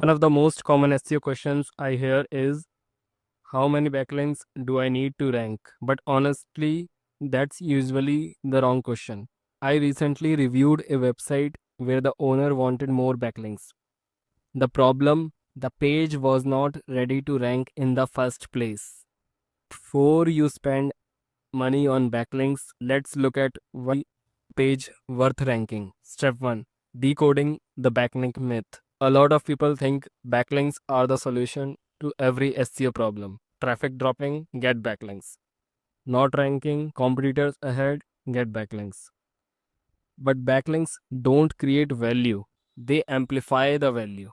One of the most common SEO questions I hear is how many backlinks do I need to rank? But honestly, that's usually the wrong question. I recently reviewed a website where the owner wanted more backlinks. The problem, the page was not ready to rank in the first place. Before you spend money on backlinks, let's look at one page worth ranking. Step 1, decoding the backlink myth. A lot of people think backlinks are the solution to every SEO problem. Traffic dropping, get backlinks. Not ranking competitors ahead, get backlinks. But backlinks don't create value, they amplify the value.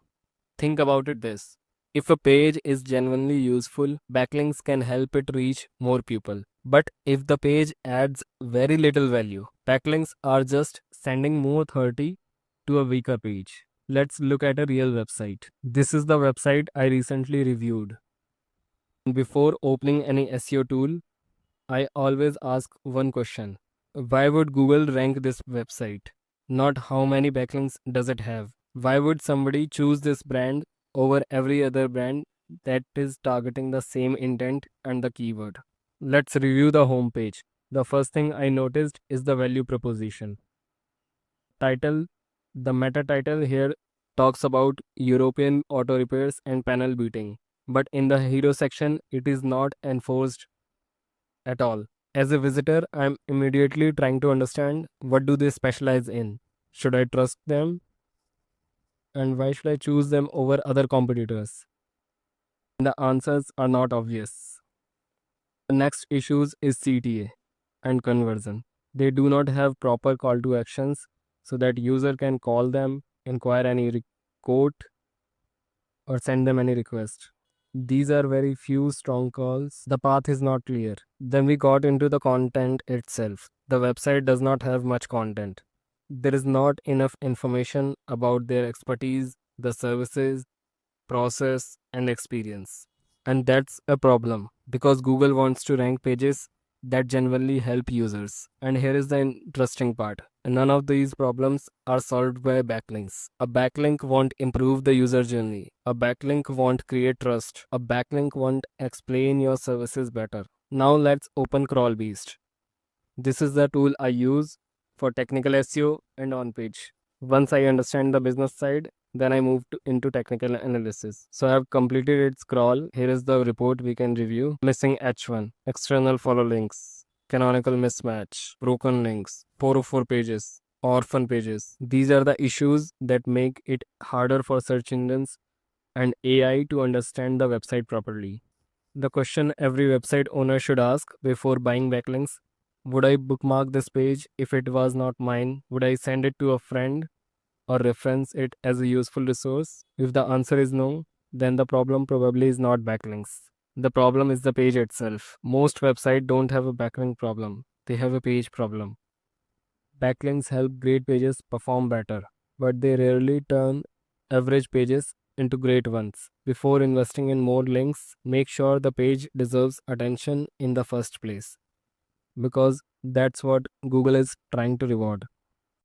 Think about it this. If a page is genuinely useful, backlinks can help it reach more people. But if the page adds very little value, backlinks are just sending more 30 to a weaker page. Let's look at a real website. This is the website I recently reviewed. Before opening any SEO tool, I always ask one question. Why would Google rank this website? Not how many backlinks does it have. Why would somebody choose this brand over every other brand that is targeting the same intent and the keyword? Let's review the homepage. The first thing I noticed is the value proposition. Title, the meta title here talks about European auto repairs and panel beating. But in the hero section, it is not enforced at all. As a visitor, I'm immediately trying to understand what do they specialize in? Should I trust them? And why should I choose them over other competitors? And the answers are not obvious. The next issues is CTA and conversion. They do not have proper call to actions so that user can call them, inquire any quote, or send them any request. These are very few strong calls. The path is not clear. Then we got into the content itself. The website does not have much content. There is not enough information about their expertise, the services, process, and experience. And that's a problem because Google wants to rank pages that genuinely help users. And here is the interesting part. None of these problems are solved by backlinks. A backlink won't improve the user journey. A backlink won't create trust. A backlink won't explain your services better. Now let's open Crawlbeast. This is the tool I use for technical SEO and on page. Once I understand the business side, then I move into technical analysis. So I have completed its crawl. Here is the report we can review. Missing H1, external follow links, canonical mismatch, broken links, 404 pages, orphan pages. These are the issues that make it harder for search engines and AI to understand the website properly. The question every website owner should ask before buying backlinks: would I bookmark this page if it was not mine? Would I send it to a friend or reference it as a useful resource? If the answer is no, then the problem probably is not backlinks. The problem is the page itself. Most websites don't have a backlink problem, they have a page problem. Backlinks help great pages perform better, but they rarely turn average pages into great ones. Before investing in more links, make sure the page deserves attention in the first place because that's what Google is trying to reward.